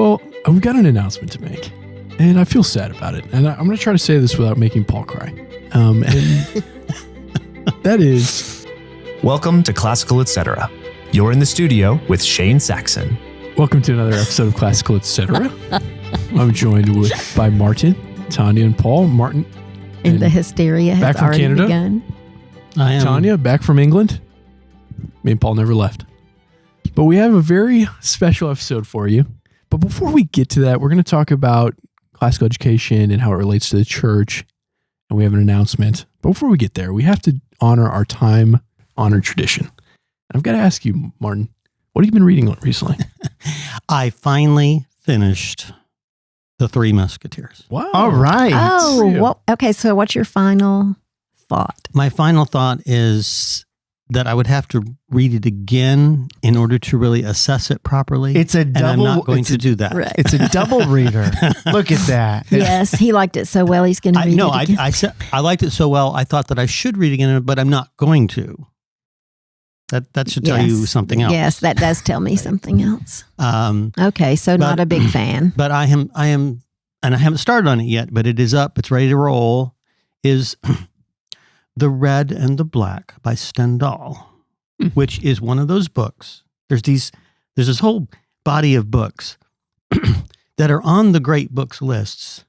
Well, we've got an announcement to make, and I feel sad about it. And I'm going to try to say this without making Paul cry. And that is... Welcome to Classical Etc. You're in the studio with Shane Saxon. Welcome to another episode of Classical Etc. I'm joined by Martin, Tanya, and Paul. Martin. And the hysteria has already Canada. begun. I am. Tanya, back from England. Me and Paul never left. But we have a very special episode for you. But before we get to that, we're going to talk about classical education and how it relates to the church. And we have an announcement. But before we get there, we have to honor our time-honored tradition. And I've got to ask you, Martin, what have you been reading recently? I finally finished The Three Musketeers. Wow. All right. Oh, well, okay. So what's your final thought? My final thought is that I would have to read it again in order to really assess it properly. It's a double. And I'm not going to do that. Right. It's a double reader. Look at that. Yes, he liked it so well, he's going to read it again. I said I liked it so well, I thought that I should read it again, but I'm not going to. That should tell you something else. Yes, that does tell me something else. Okay, so not a big fan. But I am, and I haven't started on it yet, but it is up. It's ready to roll. Is The Red and the Black by Stendhal, which is one of those books. There's this whole body of books that are on the great books lists,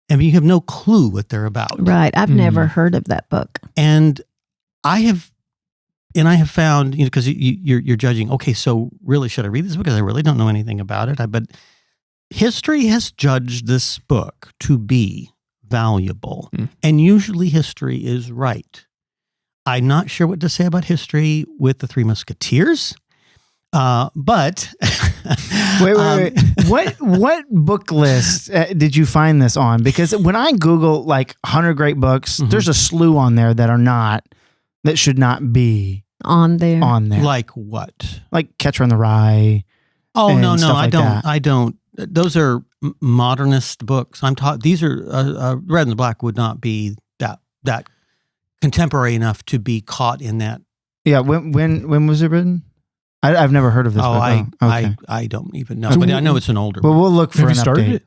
and you have no clue what they're about. Right. I've never heard of that book. And I have found, because you're judging, okay, so really should I read this book? Because I really don't know anything about it. But history has judged this book to be valuable. And usually history is right. I'm not sure what to say about history with The Three Musketeers. But wait. What book list did you find this on? Because when I Google like 100 great books, there's a slew on there that should not be on there. Like what? Like Catcher in the Rye. Oh, no, like I don't. Those are modernist books. These are Red and the Black would not be that contemporary enough to be caught in that. Yeah. When was it written? I've never heard of this book. Okay. I don't even know, but I know it's an older book. Well, we'll look for Have an you started update. it?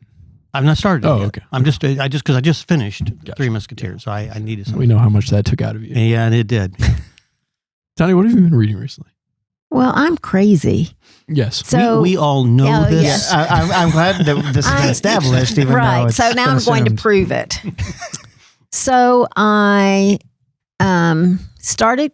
I've not started it yet. Okay. Because I just finished Gotcha. Three Musketeers, so I needed something. We know how much that took out of you. Yeah, and it did. Tanya, what have you been reading recently? Well, I'm crazy. Yes. So we all know this. yes. I'm glad that this has been established, even though right. it's So now I'm going to assumed. prove it. So I started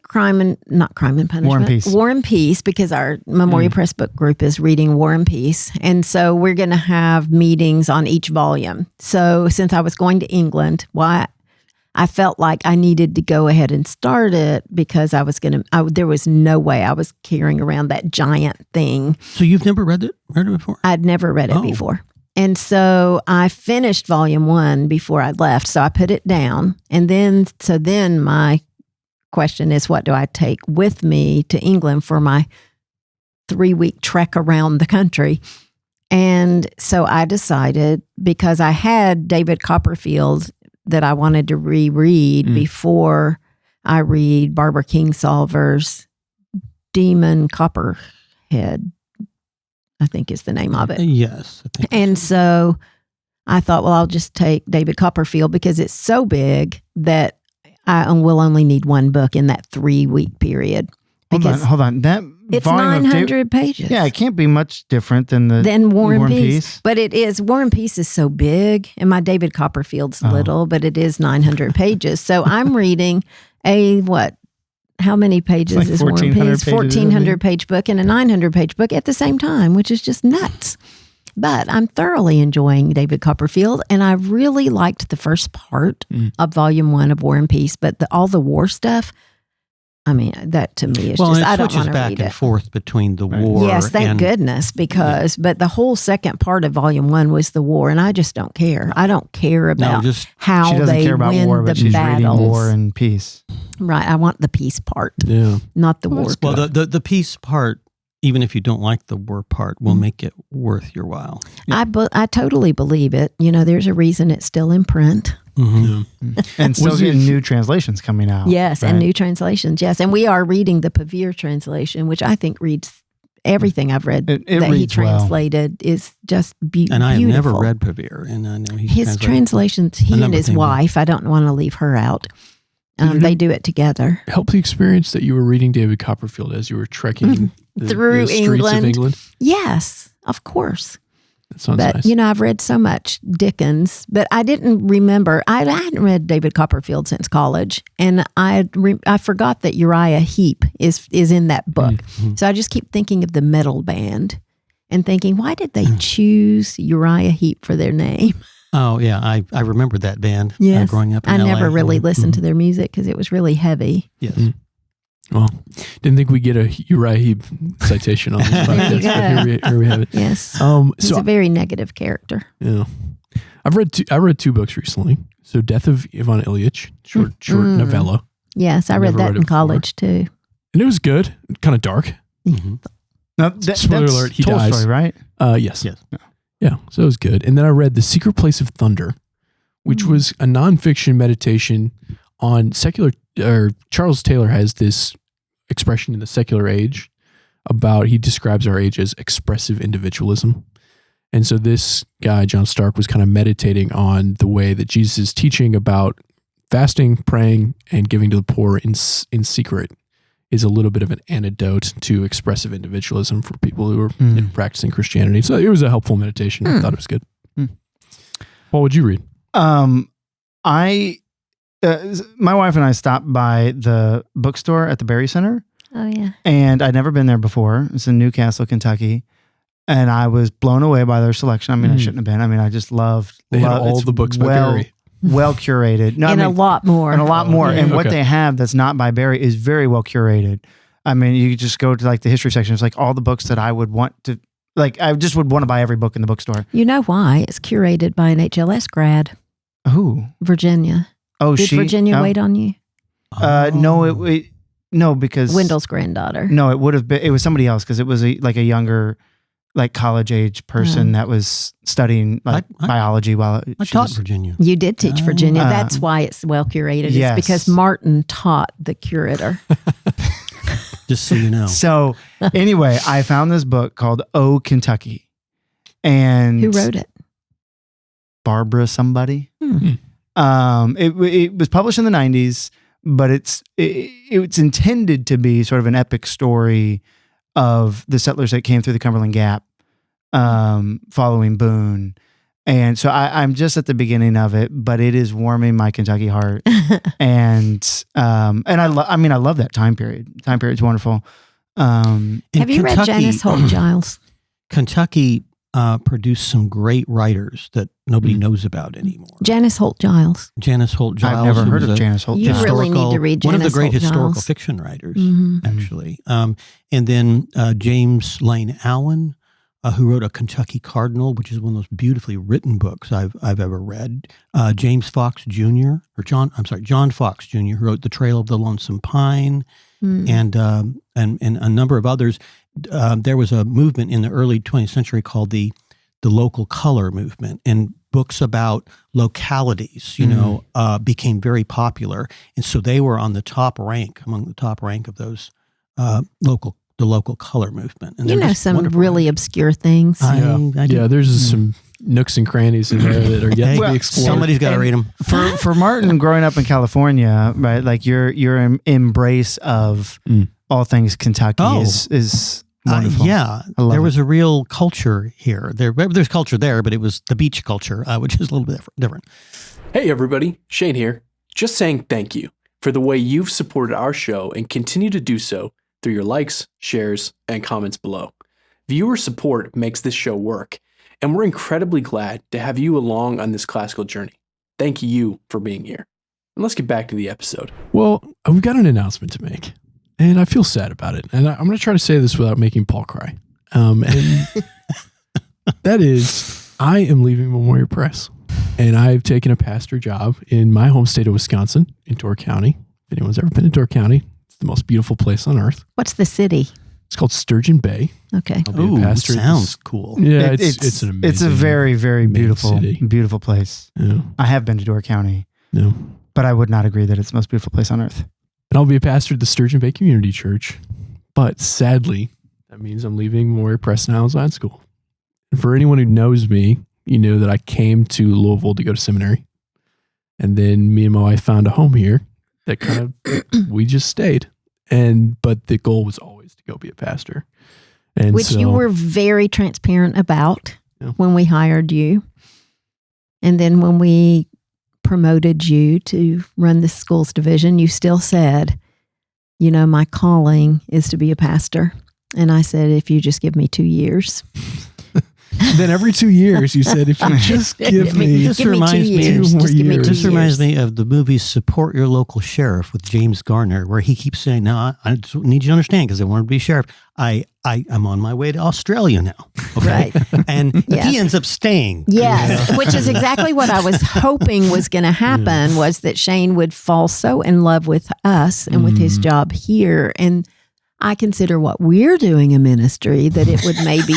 not Crime and Punishment. War and Peace. Because our Memoria Press book group is reading War and Peace. And so we're going to have meetings on each volume. So since I was going to England, I felt like I needed to go ahead and start it because there was no way I was carrying around that giant thing. So you've never read it before? I'd never read it before. And so I finished volume 1 before I left. So I put it down. And then my question is, what do I take with me to England for my 3-week trek around the country? And so I decided, because I had David Copperfield that I wanted to reread before I read Barbara Kingsolver's Demon Copperhead, I think is the name of it. Yes. I think And so I thought, well, I'll just take David Copperfield because it's so big that I will only need one book in that 3-week period. Hold on. That It's volume 900 pages. Yeah, it can't be much different than War and Peace. But it is, War and Peace is so big, and my David Copperfield's little, but it is 900 pages. So I'm reading how many pages like is War and 1,400 Peace? pages, 1,400 page book and a 900 page book at the same time, which is just nuts. But I'm thoroughly enjoying David Copperfield, and I really liked the first part of Volume 1 of War and Peace, but all the war stuff, I mean, that to me is just, I don't want to read it. It switches back and forth between the war. Yes, thank goodness, but the whole second part of Volume 1 was the war, and I just don't care. I don't care about how she doesn't they care about win war, the but she's battles. reading War and Peace. Right, I want the peace part, not the war. Well, the peace part, even if you don't like the war part, will make it worth your while. Yeah. I totally believe it. There's a reason it's still in print. And still getting new translations coming out. Yes, right? and new translations, yes. And we are reading the Pavir translation, which I think reads everything I've read It that he reads well. translated is just beautiful. And I have never read Pavir, and I know he's his translations. He and his wife. I don't want to leave her out. They do it together. Help the experience that you were reading David Copperfield as you were trekking Through the streets of England. Yes, of course. That sounds But, nice. I've read so much Dickens, but I didn't remember. I hadn't read David Copperfield since college, and I forgot that Uriah Heep is in that book. Mm-hmm. So I just keep thinking of the metal band and thinking, why did they choose Uriah Heep for their name? Oh, yeah. I remember that band Yes. growing up in I LA. never really listened to Mhm. their music because it was really heavy. Yes. Well, didn't think we'd get a Uriah Heep citation on this podcast, you but here we have it. Yes. He's So a very negative character. yeah, I read two books recently. So, Death of Ivan Ilyich, short novella, Yes, I read Never that read it in before. college too. and it was good. Kind of dark. Mhm. No, Spoiler that's alert, he Tolstoy, dies. right? Yes. Yes. Yeah, so it was good. And then I read The Secret Place of Thunder, which was a nonfiction meditation on secular, or Charles Taylor has this expression in the secular age about, he describes our age as expressive individualism. And so this guy, John Stark, was kind of meditating on the way that Jesus is teaching about fasting, praying, and giving to the poor in secret is a little bit of an antidote to expressive individualism for people who are practicing Christianity. So it was a helpful meditation. I thought it was good. What would you read? My wife and I stopped by the bookstore at the Berry Center, Oh yeah. and I'd never been there before. It's in Newcastle, Kentucky, and I was blown away by their selection. I mean, I shouldn't have been. I mean, I just loved. They had all it's the books by Berry. well curated. No, And I a mean, lot more. and a lot more. yeah. And what Okay. they have that's not by Berry is very well curated. I mean, you just go to like the history section. It's like all the books that I would want to, like, I just would want to buy every book in the bookstore. You know why? It's curated by an HLS grad, Who? Virginia. Oh, Did Virginia wait on you? No, because Wendell's granddaughter. No, it would have been. It was somebody else because it was like a younger, like college age person that was studying like biology while I she taught was- Virginia. You did teach Virginia. That's why it's well curated. yes. It's because Martin taught the curator. Just so you know. So anyway, I found this book called "Oh Kentucky," and Who wrote it? Barbara somebody. Hmm. It was published in the 90s, but it's intended to be sort of an epic story of the settlers that came through the Cumberland Gap, following Boone. And so I'm just at the beginning of it, but it is warming my Kentucky heart. and I love that time period. Time period's wonderful. In Have you read Kentucky- Janice Holt Giles? Kentucky produced some great writers that nobody knows about anymore. Janice Holt Giles. Janice Holt Giles. I've never who heard was of a Janice Holt You Giles. really need to read one of the Janice great Holt historical Giles. fiction writers, Mhm. actually. And then James Lane Allen, who wrote A Kentucky Cardinal, which is one of those beautifully written books I've ever read. James Fox Jr. John Fox Jr., who wrote The Trail of the Lonesome Pine, and a number of others. There was a movement in the early 20th century called the local color movement, and books about localities, became very popular, and so they were on the top rank of those the local color movement. And You they're know just some wonderful. really obscure things. I do. Yeah, there's some nooks and crannies in there that are yet to Well, be explored. Somebody's got to read them. for Martin growing up in California, right? Like your embrace of all things Kentucky is wonderful. Yeah, I love there it. was a real culture here. There's culture there, but it was the beach culture, which is a little bit different. Hey everybody, Shane here. Just saying thank you for the way you've supported our show and continue to do so through your likes, shares, and comments below. Viewer support makes this show work, and we're incredibly glad to have you along on this classical journey. Thank you for being here. And let's get back to the episode. Well, we've got an announcement to make, and I feel sad about it. And I'm going to try to say this without making Paul cry. And that is, I am leaving Memoria Press, and I've taken a pastor job in my home state of Wisconsin, in Door County. If anyone's ever been to Door County, it's the most beautiful place on earth. What's the city? It's called Sturgeon Bay. Okay. I'll be a pastor. Sounds cool. Yeah, it's an amazing. It's a very, very amazing beautiful, city. beautiful place. Yeah, I have been to Door County, no. but I would not agree that it's the most beautiful place on earth. And I'll be a pastor at the Sturgeon Bay Community Church. But sadly, that That means I'm leaving Memoria Press and Highlands Line School. And for anyone who knows me, you know that I came to Louisville to go to seminary. And then me and my wife found a home here that kind of, we just stayed. But the goal was always to go be a pastor. And Which you were very transparent about when we hired you. And then when we promoted you to run the schools division, you still said, you know, my calling is to be a pastor. And I said, if you just give me 2 years. Then every 2 years, you said, if you just give me This reminds me 2 more years. This reminds me of the movie Support Your Local Sheriff with James Garner, where he keeps saying, no, I just need you to understand, because I want to be sheriff. I'm on my way to Australia now. Okay. Right. And he ends up staying. Yes, which is exactly what I was hoping was going to happen, was that Shane would fall so in love with us and with his job here. And I consider what we're doing a ministry, that it would maybe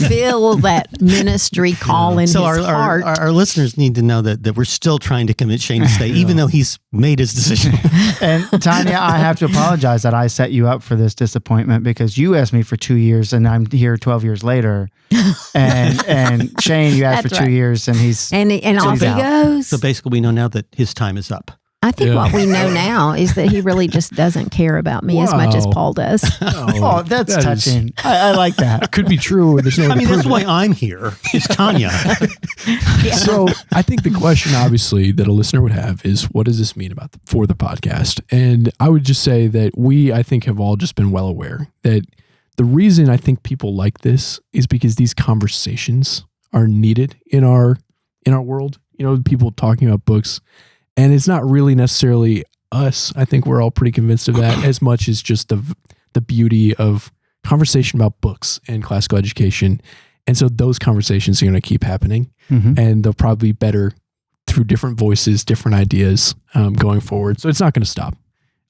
fill that ministry call in his heart. Our listeners need to know that we're still trying to convince Shane to stay, even though he's made his decision. And Tanya, I have to apologize that I set you up for this disappointment, because you asked me for 2 years and I'm here 12 years later. And Shane, you asked That's for 2 right. years and he's And off he out. goes. So basically, we know now that his time is up. I think what we know now is that he really just doesn't care about me as much as Wow. Paul does. Oh, that's that is- touching. I like that. Could be true. There's no I mean, that's proof it. why I'm here, is Tanya. So I think the question, obviously, that a listener would have is, what does this mean for the podcast? And I would just say that I think, have all just been well aware that the reason I think people like this is because these conversations are needed in our world. You know, people talking about books, and it's not really necessarily us. I think we're all pretty convinced of that, as much as just the beauty of conversation about books and classical education. And so those conversations are going to keep happening, and they'll probably be better through different voices, different ideas going forward. So it's not going to stop.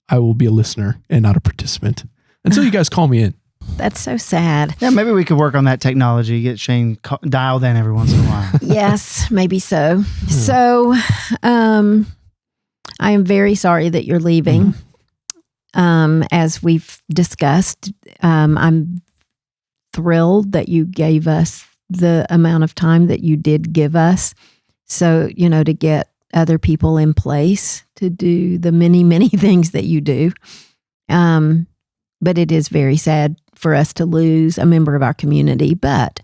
I will be a listener and not a participant until you guys call me in. That's so sad. Yeah, maybe we could work on that technology, get Shane dialed in every once in a while. Yes, maybe so. So, I am very sorry that you're leaving. As we've discussed, I'm thrilled that you gave us the amount of time that you did give us. So, you know, to get other people in place to do the many, many things that you do. But it is very sad for us to lose a member of our community. But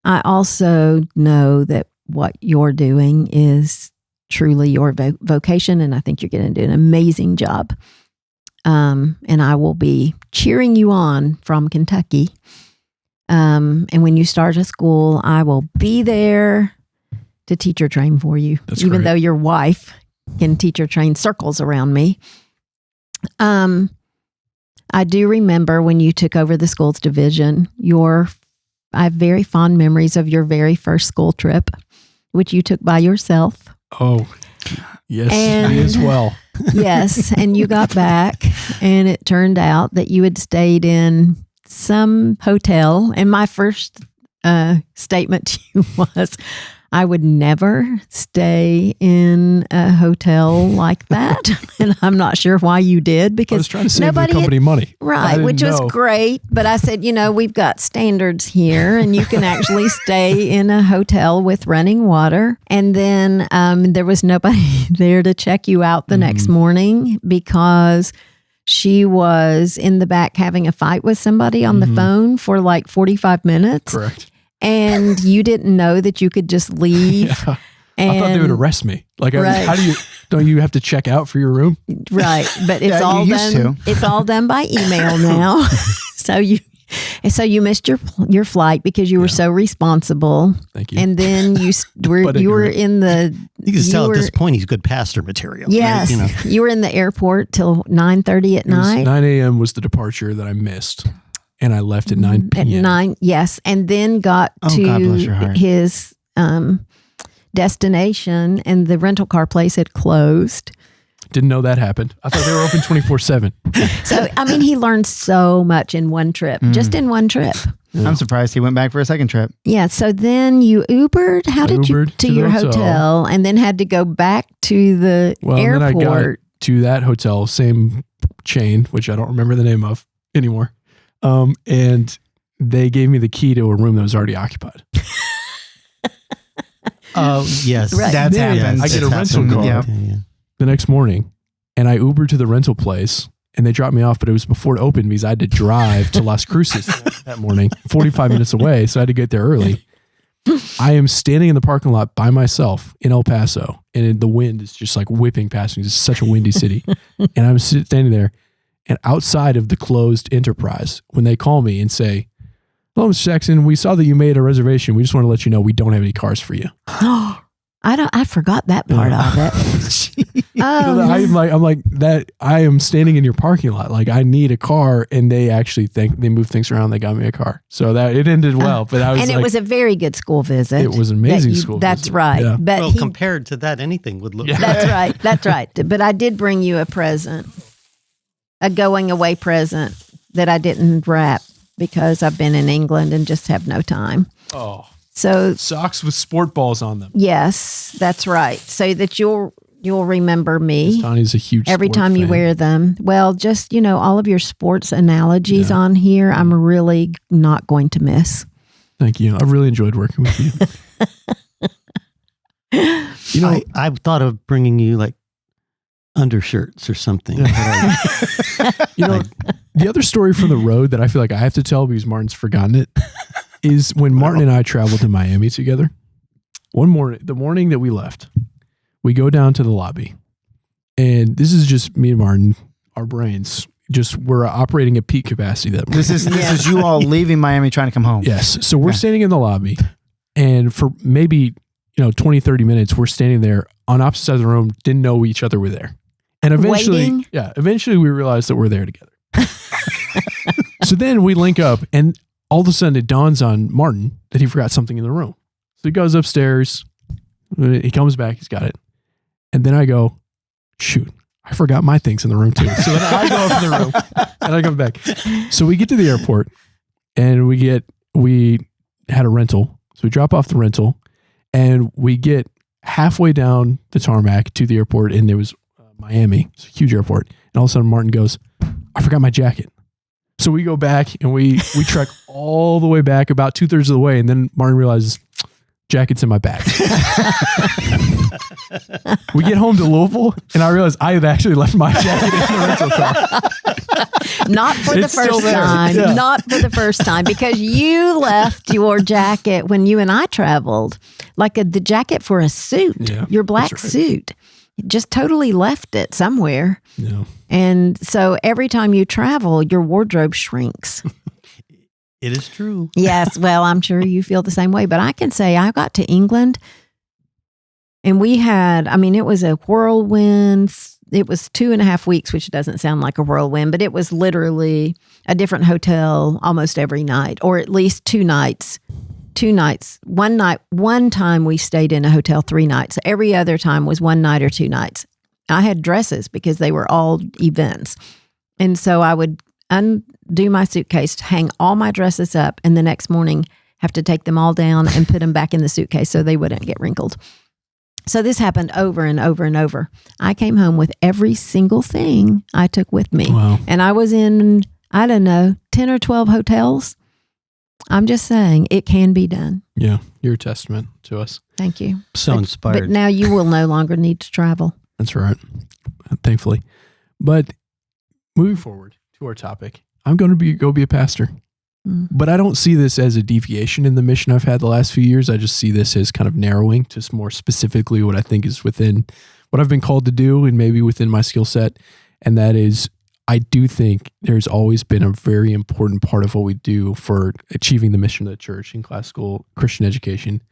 I also know that what you're doing is truly your vocation, and I think you're going to do an amazing job. And I will be cheering you on from Kentucky. And when you start a school, I will be there to teacher train for you, That's even great. though your wife can teacher train circles around me. I do remember when you took over the schools division, I have very fond memories of your very first school trip, which you took by yourself. Oh, yes, And- me as well. Yes. And you got back, and it turned out that you had stayed in some hotel. And my first statement to you was, I would never stay in a hotel like that. And I'm not sure why you did, I because was trying to save the nobody company money. I right, didn't which was know. great. But I said, you know, we've got standards here, and you can actually stay in a hotel with running water. And then there was nobody there to check you out the next morning, because she was in the back having a fight with somebody on the phone for like 45 minutes. Correct. And you didn't know that you could just leave. Yeah. And, I thought they would arrest me. Like, Right. how don't you have to check out for your room? Right, but it's Yeah, all you used done. It's all done by email now. So you missed your flight because you were so responsible, Thank you. and then But you were ignorant. in the You can tell were- at this point he's good pastor material. right? yes, You know? you were in the airport till 9:30 at It was night. 9 a.m. was the departure that I missed, and I left at 9 At p.m. 9, yes, and then got Oh, God bless your to heart. his destination, and the rental car place had closed. Didn't know that happened. I thought they were open 24/7. So I mean, he learned so much in one trip, just in one trip. I'm surprised he went back for a second trip. Yeah. So then you Ubered. How did you Ubered to to the your hotel. hotel, and then had to go back to the Well, and then I got airport? to that hotel, same chain, which I don't remember the name of anymore. And they gave me the key to a room that was already occupied. Oh, yes. Right. That's Then happened. I get a It's rental happened. car Yeah. the next morning, and I Ubered to the rental place, and they dropped me off, but it was before it opened because I had to drive to Las Cruces that morning, 45 minutes away, so I had to get there early. I am standing in the parking lot by myself in El Paso, and the wind is just like whipping past me. It's such a windy city. And I'm standing there, and outside of the closed Enterprise, when they call me and say, "Hello, Mr. Jackson, we saw that you made a reservation. We just want to let you know we don't have any cars for you." I forgot that part of it. I'm like that. I am standing in your parking lot. Like, I need a car, and they actually they moved things around. They got me a car, so that it ended well. But I was and it was a very good school visit. It was an amazing school That's visit. right. Yeah. But Well, compared to that, anything would look. Yeah. that's right. That's right. But I did bring you a present, a going away present that I didn't wrap because I've been in England and just have no time. Oh, So socks with sport balls on them. yes, that's right. So that you'll remember me Tony's a huge every sport time you fan. wear them. Well, just, all of your sports analogies Yeah. on here, I'm really not going to miss. Thank you. I really enjoyed working with you. I thought of bringing you like undershirts or something. The other story from the road that I feel like I have to tell because Martin's forgotten it is when Martin and I traveled to Miami together. One morning, the morning that we left, we go down to the lobby, and this is just me and Martin. Our brains we're operating at peak capacity. This is you all leaving Miami trying to come home. Yes. So we're standing in the lobby, and for maybe 20, 30 minutes, we're standing there on opposite sides of the room, didn't know each other were there. And Waiting? eventually we realized that we're there together. So then we link up, and all of a sudden it dawns on Martin that he forgot something in the room. So he goes upstairs, he comes back, he's got it. And then I go, shoot, I forgot my things in the room too. So then I go up in the room and I come back. So we get to the airport, and we had a rental. So we drop off the rental, and we get halfway down the tarmac to the airport, and there was Miami. It's a huge airport. And all of a sudden Martin goes, I forgot my jacket. So we go back, and we trek all the way back about 2/3 of the way. And then Martin realizes jacket's in my bag. We get home to Louisville, and I realized I had actually left my jacket in the rental car. Not for the It's still first there. time. Yeah. Not for the first time, because you left your jacket when you and I traveled, like the jacket for a suit, Yeah, your black that's right. suit. Just totally left it somewhere. Yeah. And so every time you travel, your wardrobe shrinks. It is true. Yes, well, I'm sure you feel the same way. But I can say I got to England, and we had, it was a whirlwind. It was 2.5 weeks, which doesn't sound like a whirlwind, but it was literally a different hotel almost every night, or at least 2 nights. 2 nights. One time we stayed in a hotel 3 nights. Every other time was 1 night or 2 nights. I had dresses because they were all events. And so I would undo my suitcase, hang all my dresses up, and the next morning have to take them all down and put them back in the suitcase so they wouldn't get wrinkled. So this happened over and over and over. I came home with every single thing I took with me. Wow. And I was in, 10 or 12 hotels. I'm just saying it can be done. Yeah. You're a testament to us. Thank you. So inspired. But now you will no longer need to travel. That's right. Thankfully. But moving forward to our topic, I'm going to go be a pastor. Mm. But I don't see this as a deviation in the mission I've had the last few years. I just see this as kind of narrowing to more specifically what I think is within what I've been called to do and maybe within my skill set. And that is, I do think there's always been a very important part of what we do for achieving the mission of the church in classical Christian education.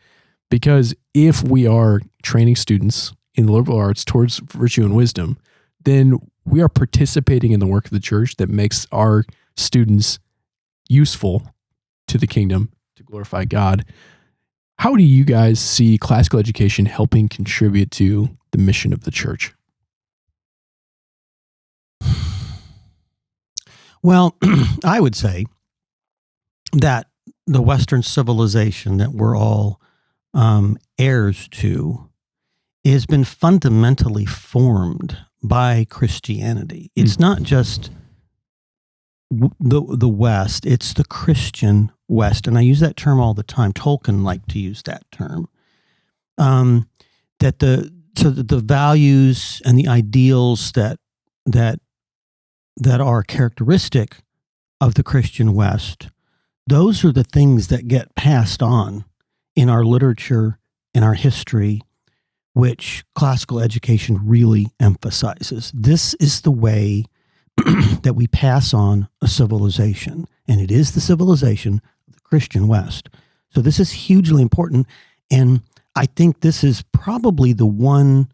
Because if we are training students in the liberal arts towards virtue and wisdom, then we are participating in the work of the church that makes our students useful to the kingdom to glorify God. How do you guys see classical education helping contribute to the mission of the church? Well, I would say that the Western civilization that we're all heirs to has been fundamentally formed by Christianity. It's not just the West, it's the Christian West, and I use that term all the time. Tolkien liked to use that term. That the values and the ideals that are characteristic of the Christian West, those are the things that get passed on in our literature, in our history, which classical education really emphasizes. This is the way that we pass on a civilization, and it is the civilization of the Christian West. So this is hugely important, and I think this is probably the one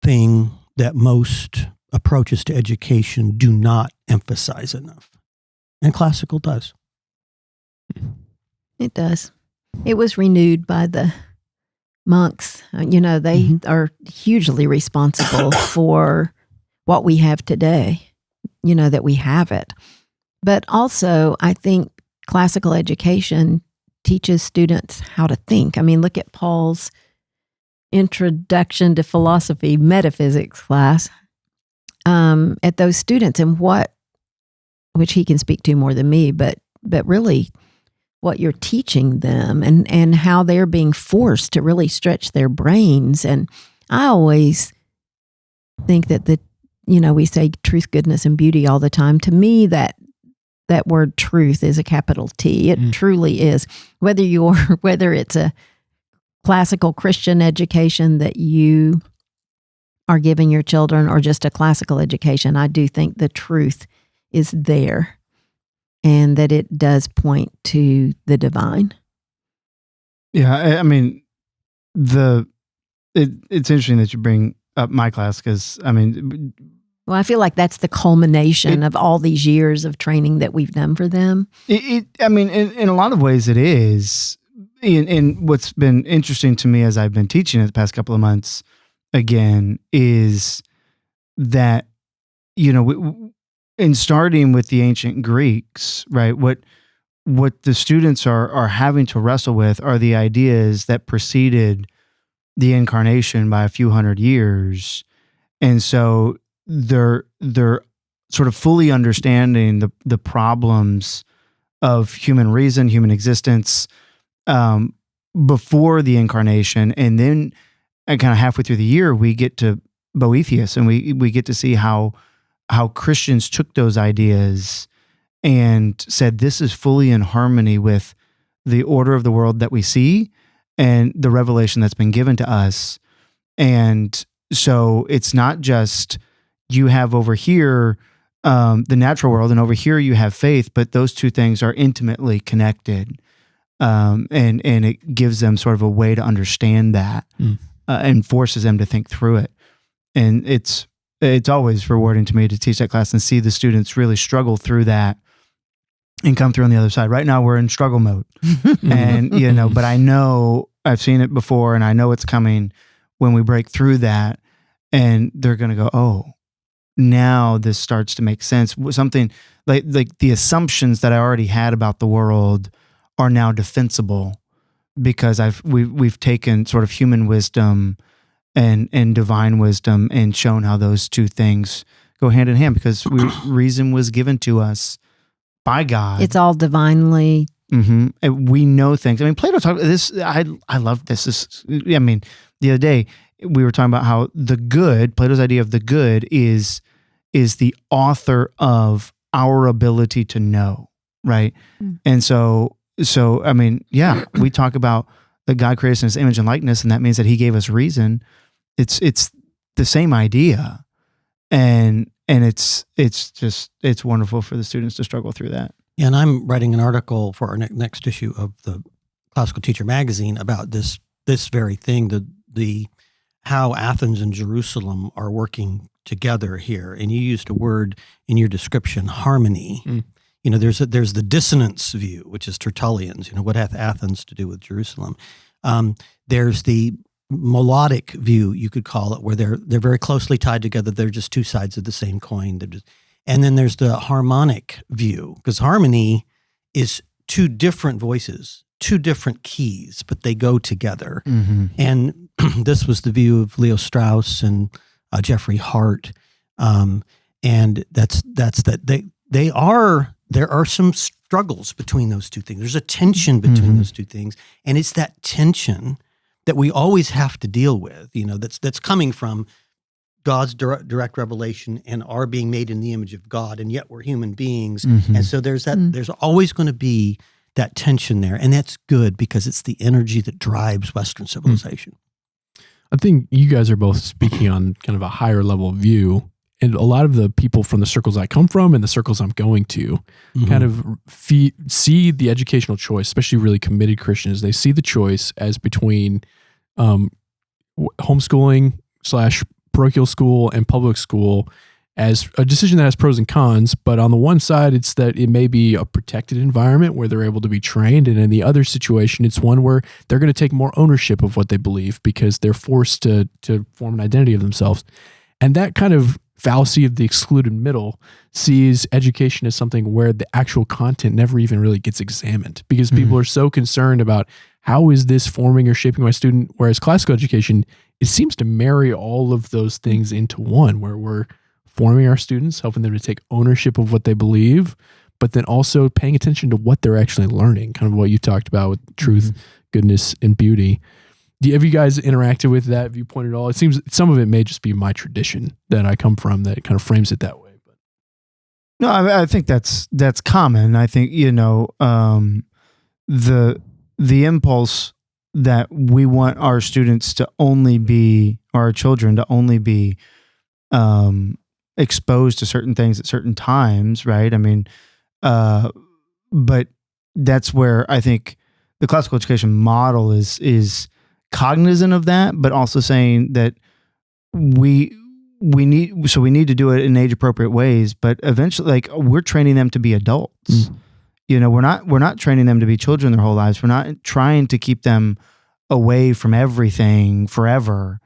thing that most approaches to education do not emphasize enough, and classical does. It does. It was renewed by the monks. They are hugely responsible for what we have today, that we have it. But also, I think classical education teaches students how to think. I mean, look at Paul's Introduction to Philosophy Metaphysics class at those students, and which he can speak to more than me, but really what you're teaching them and how they're being forced to really stretch their brains. And I always think that we say truth, goodness, and beauty all the time. To me, that word truth is a capital T. It truly is. Whether it's a classical Christian education that you are giving your children or just a classical education, I do think the truth is there and that it does point to the divine. Yeah, I mean, it's interesting that you bring up my class because, well, I feel like that's the culmination of all these years of training that we've done for them. In a lot of ways it is. And what's been interesting to me as I've been teaching it the past couple of months, again, is that, in starting with the ancient Greeks, right, what the students are having to wrestle with are the ideas that preceded the incarnation by a few hundred years. And so they're sort of fully understanding the problems of human reason, human existence, before the incarnation. And then kind of halfway through the year, we get to Boethius, and we get to see how Christians took those ideas and said, this is fully in harmony with the order of the world that we see and the revelation that's been given to us. And so it's not just you have over here the natural world and over here you have faith, but those two things are intimately connected. And it gives them sort of a way to understand that and forces them to think through it. And it's always rewarding to me to teach that class and see the students really struggle through that and come through on the other side. Right now we're in struggle mode. And, but I know I've seen it before and I know it's coming when we break through that and they're going to go, oh, now this starts to make sense. Something like the assumptions that I already had about the world are now defensible because we've taken sort of human wisdom and divine wisdom and shown how those two things go hand in hand because reason was given to us by God. It's all divinely. Mm-hmm. And we know things. Plato talked about this. I love this. The other day we were talking about how the good, Plato's idea of the good is the author of our ability to know, right? And so we talk about that God created us in His image and likeness, and that means that He gave us reason. It's the same idea, and it's wonderful for the students to struggle through that. And I'm writing an article for our next issue of the Classical Teacher magazine about this very thing, the how Athens and Jerusalem are working together here. And you used a word in your description, harmony. There's the dissonance view, which is Tertullian's. What hath Athens to do with Jerusalem? There's the melodic view, you could call it, where they're very closely tied together. They're just two sides of the same coin. And then there's the harmonic view, because harmony is two different voices, two different keys, but they go together. And this was the view of Leo Strauss and Jeffrey Hart, and that's that there are some struggles between those two things. There's a tension between those two things. And it's that tension that we always have to deal with, that's coming from God's direct revelation and our being made in the image of God, and yet we're human beings. And so there's always going to be that tension there. And that's good because it's the energy that drives Western civilization. I think you guys are both speaking on kind of a higher level view. And a lot of the people from the circles I come from and the circles I'm going to kind of see the educational choice, especially really committed Christians. They see the choice as between homeschooling / parochial school and public school as a decision that has pros and cons. But on the one side, it's that it may be a protected environment where they're able to be trained. And in the other situation, it's one where they're going to take more ownership of what they believe because they're forced to form an identity of themselves. And that kind of fallacy of the excluded middle sees education as something where the actual content never even really gets examined because people are so concerned about how is this forming or shaping my student, whereas classical education, it seems to marry all of those things into one, where we're forming our students, helping them to take ownership of what they believe, but then also paying attention to what they're actually learning, kind of what you talked about with truth, goodness, and beauty. Have you guys interacted with that viewpoint at all? It seems some of it may just be my tradition that I come from that kind of frames it that way. But No, I think that's common. I think, the impulse that we want our students to only be, or our children to only be exposed to certain things at certain times, right? I mean, but that's where I think the classical education model is cognizant of that, but also saying that we need to do it in age appropriate ways, but eventually, like, we're training them to be adults. We're not training them to be children their whole lives. We're not trying to keep them away from everything forever.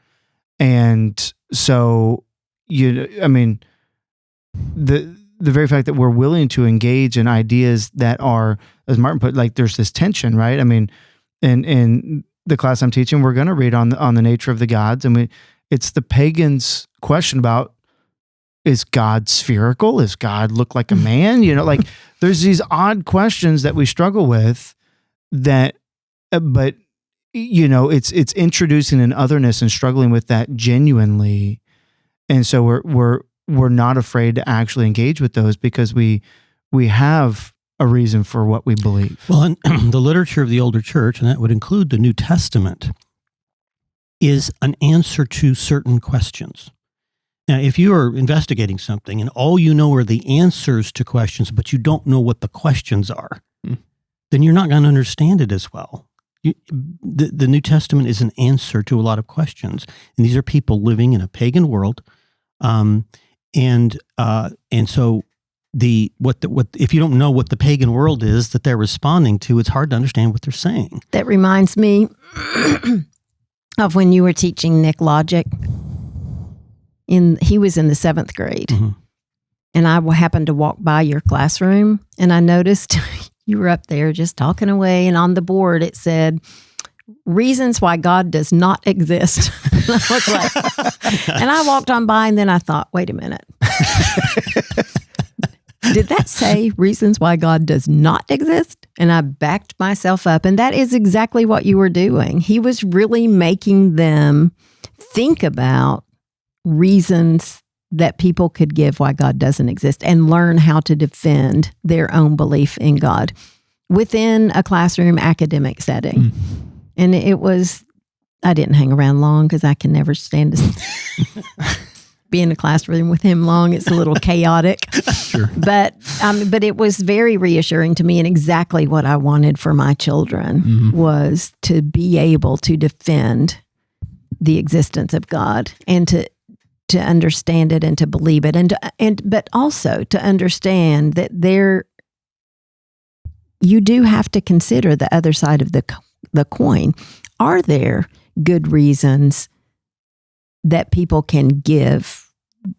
And so, the very fact that we're willing to engage in ideas that are, as Martin put, like, there's this tension, right? I mean, in the class I'm teaching, we're going to read on the nature of the gods, and it's the pagans' question about, is God spherical? Does God look like a man? There's these odd questions that we struggle with that, but it's introducing an otherness and struggling with that genuinely. And so we're not afraid to actually engage with those because we have a reason for what we believe. Well, and the literature of the older church, and that would include the New Testament, is an answer to certain questions. Now, if you are investigating something and all you know are the answers to questions, but you don't know what the questions are, then you're not going to understand it as well. The New Testament is an answer to a lot of questions, and these are people living in a pagan world, and so if you don't know what the pagan world is that they're responding to, it's hard to understand what they're saying. That reminds me of when you were teaching Nick logic. He was in the 7th grade, and I happened to walk by your classroom, and I noticed you were up there just talking away, and on the board it said, "Reasons why God does not exist." I was like, and I walked on by, and then I thought, wait a minute. Did that say reasons why God does not exist? And I backed myself up, and that is exactly what you were doing. He was really making them think about reasons that people could give why God doesn't exist and learn how to defend their own belief in God within a classroom academic setting. And I didn't hang around long because I can never stand to be in a classroom with him long. It's a little chaotic. Sure. But it was very reassuring to me, and exactly what I wanted for my children was to be able to defend the existence of God and to understand it and to believe it, but also to understand that you do have to consider the other side of the coin. Are there good reasons that people can give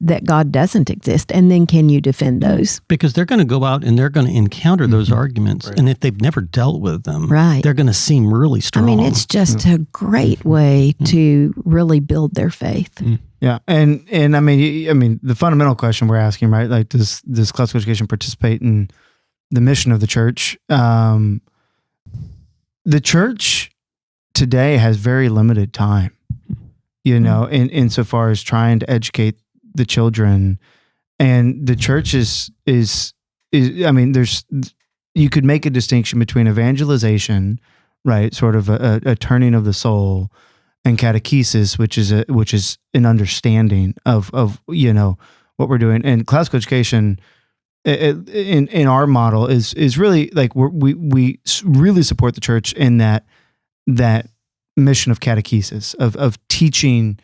that God doesn't exist? And then can you defend those? Because they're going to go out and they're going to encounter those arguments. Right. And if they've never dealt with them, they're going to seem really strong. I mean, it's just a great way to really build their faith. Yeah. And I mean, the fundamental question we're asking, right? Like, does classical education participate in mission of the church. The church today has very limited time, insofar as trying to educate the children. And the church is you could make a distinction between evangelization, right? Sort of a turning of the soul, and catechesis, which is an understanding of what we're doing. And classical education in our model is really like we really support the church in that mission of catechesis, of teaching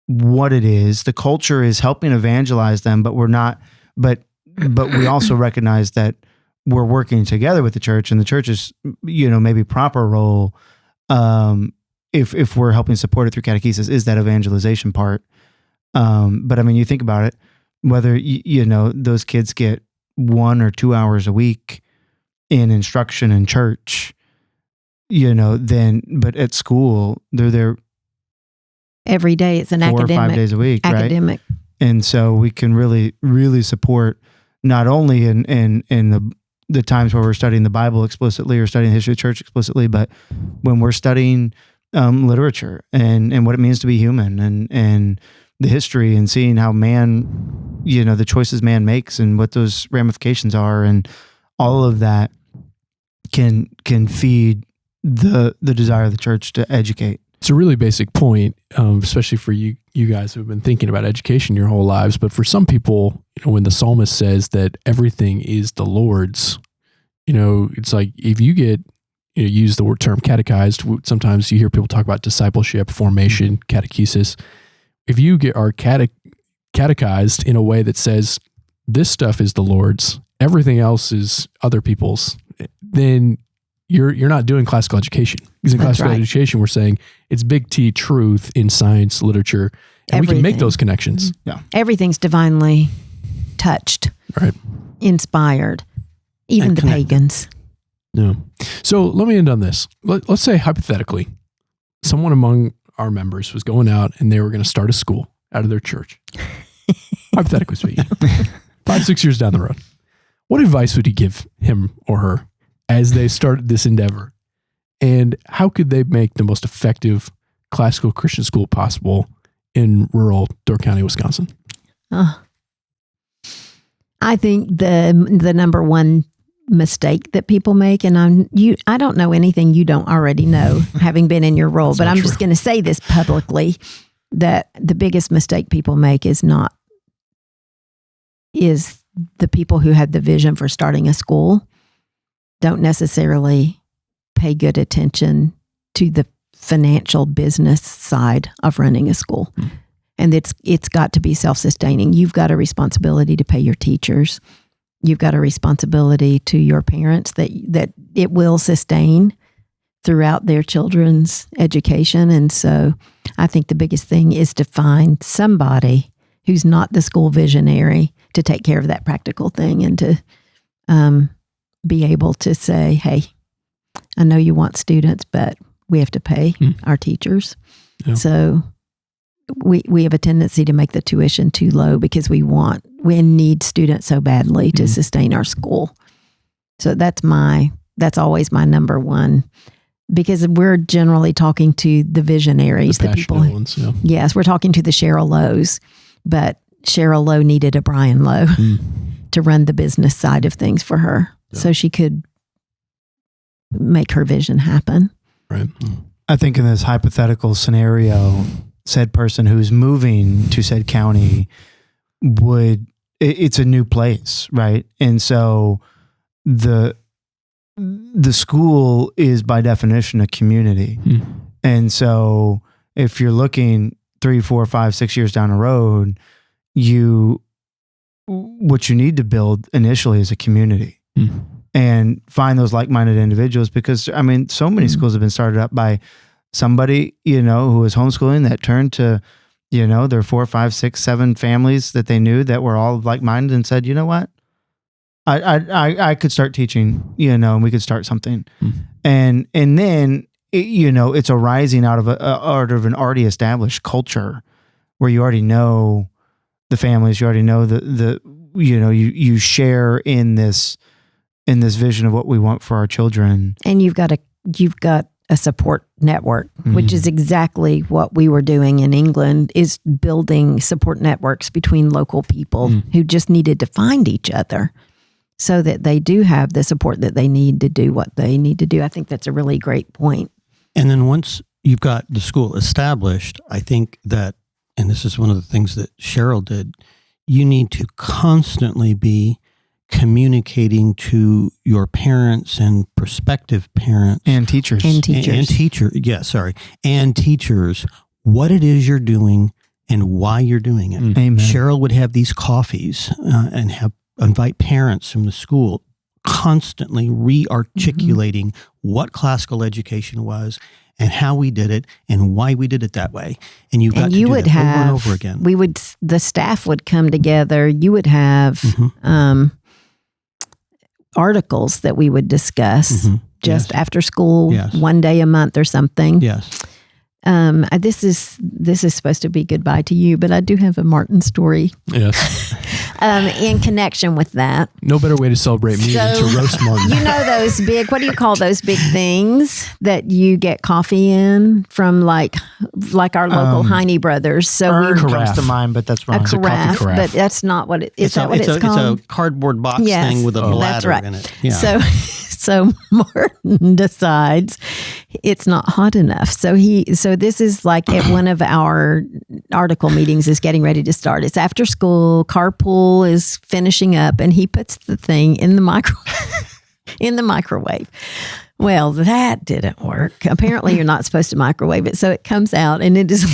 what it is. The culture is helping evangelize them, but we're not. But we also recognize that we're working together with the church, and the church's maybe proper role, if we're helping support it through catechesis, is that evangelization part. But I mean, you think about it, whether those kids get 1 or 2 hours a week in instruction in church, but at school they're there every day. It's an 4 academic, or 5 days a week, academic. Right? And so we can really, really support not only in the times where we're studying the Bible explicitly or studying the history of the church explicitly, but when we're studying literature and what it means to be human and the history and seeing how man, the choices man makes and what those ramifications are, and all of that can feed the desire of the church to educate. It's a really basic point, especially for you guys who have been thinking about education your whole lives. But for some people, when the psalmist says that everything is the Lord's, it's like if you get use the word term catechized. Sometimes you hear people talk about discipleship, formation, catechesis. If you are catechized in a way that says this stuff is the Lord's, everything else is other people's, then you're not doing classical education. Because in classical education, we're saying it's big T truth in science, literature, and we can make those connections. Yeah, everything's divinely touched, right? Inspired, even the pagans. Yeah. So let me end on this. Let's say hypothetically, someone among our members was going out and they were going to start a school out of their church. Hypothetically speaking, 5-6 years down the road, what advice would you give him or her as they started this endeavor? And how could they make the most effective classical Christian school possible in rural Door County, Wisconsin? I think the number one mistake that people make, and I don't know anything you don't already know, having been in your role, but I'm just going to say this publicly, that the biggest mistake people make is the people who have the vision for starting a school don't necessarily pay good attention to the financial business side of running a school. And it's got to be self-sustaining. You've got a responsibility to pay your teachers. You've got a responsibility to your parents that it will sustain throughout their children's education. And so I think the biggest thing is to find somebody who's not the school visionary to take care of that practical thing, and to be able to say, hey, I know you want students, but we have to pay our teachers. Yeah. So we have a tendency to make the tuition too low because we need students so badly to sustain our school. So that's always my number one, because we're generally talking to the visionaries, the people. Ones, yeah. Yes, we're talking to the Cheryl Lowe's, but Cheryl Lowe needed a Brian Lowe to run the business side of things for her, so she could make her vision happen. Right. I think in this hypothetical scenario, said person who's moving to said county it's a new place, right? And so the school is by definition a community. And so if you're looking 3, 4, 5, 6 years down the road, what you need to build initially is a community and find those like-minded individuals, because I mean, so many schools have been started up by somebody, who was homeschooling that turned to, their 4, 5, 6, 7 families that they knew that were all like-minded and said, you know what, I could start teaching, and we could start something. And then, it's arising out of an already established culture where you already know the families, you already know you share in this in this vision of what we want for our children. And you've got a support network, which is exactly what we were doing in England, is building support networks between local people who just needed to find each other so that they do have the support that they need to do what they need to do. I think that's a really great point. And then once you've got the school established, I think that, and this is one of the things that Cheryl did, you need to constantly be communicating to your parents and prospective parents And teachers. And teachers. And teachers, what it is you're doing and why you're doing it. Amen. Cheryl would have these coffees and invite parents from the school, constantly re-articulating what classical education was and how we did it and why we did it that way. And you got to do that over and over again. The staff would come together. You would have articles that we would discuss just after school, one day a month or something. Yes. This is supposed to be goodbye to you, but I do have a Martin story. Yes. In connection with that. No better way to celebrate me than to roast Martin. You know those big, what do you call those big things that you get coffee in from like our local Heine Brothers? So Urn comes to mind, but that's wrong. a carafe, but that's not what it is. That what it's called? It's a cardboard box thing with a bladder in it. Yeah. So Martin decides it's not hot enough. So this is like at one of our article meetings is getting ready to start. It's after school, carpool is finishing up, and he puts the thing in the microwave. Well, that didn't work. Apparently you're not supposed to microwave it. So it comes out and it is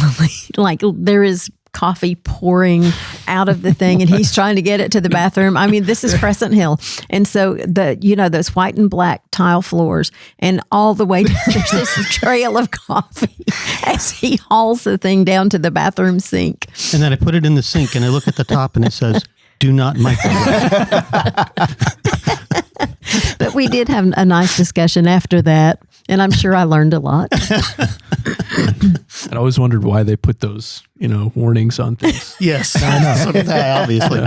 like there is coffee pouring out of the thing, and he's trying to get it to the bathroom. I mean, this is Crescent Hill. And so those white and black tile floors, and all the way down, there's this trail of coffee as he hauls the thing down to the bathroom sink. And then I put it in the sink and I look at the top and it says, "Do not microwave." But we did have a nice discussion after that, and I'm sure I learned a lot. I always wondered why they put those, warnings on things. Yes, I know. So did I, obviously.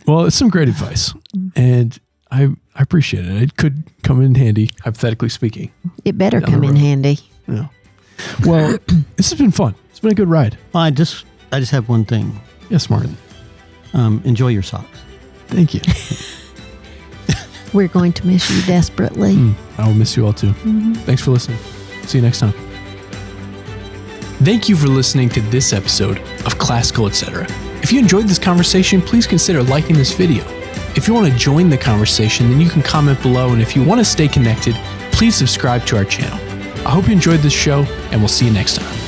Well, it's some great advice, and I appreciate it. It could come in handy, hypothetically speaking. It better Down come the in road. handy. Yeah. Well, this has been fun. It's been a good ride. Well, I just have one thing. Yes, Martin. Enjoy your socks. Thank you. We're going to miss you desperately. I will miss you all too. Thanks for listening. See you next time. Thank you for listening to this episode of Classical Etc. If you enjoyed this conversation, please consider liking this video. If you want to join the conversation, then you can comment below. And if you want to stay connected, please subscribe to our channel. I hope you enjoyed this show, and we'll see you next time.